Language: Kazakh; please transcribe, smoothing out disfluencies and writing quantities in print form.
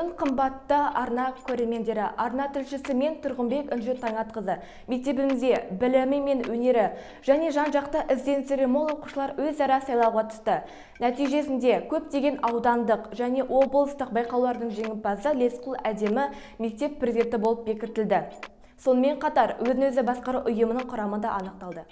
Бүгін қымбатты арна көрермендері, арна тілшісі мен Тұрғынбек Үнжу Таңатқызы мектебімізде білімі мен өнері және жан-жақты ізденістері мол оқушылар өзара сайлауға түсті. Нәтижесінде көптеген аудандық және облыстық байқаулардың жеңімпазы Лесқұл әдемі мектеп президенті болып бекітілді. Сонымен қатар өзін-өзі басқару ұйымының құрамы да анықталды.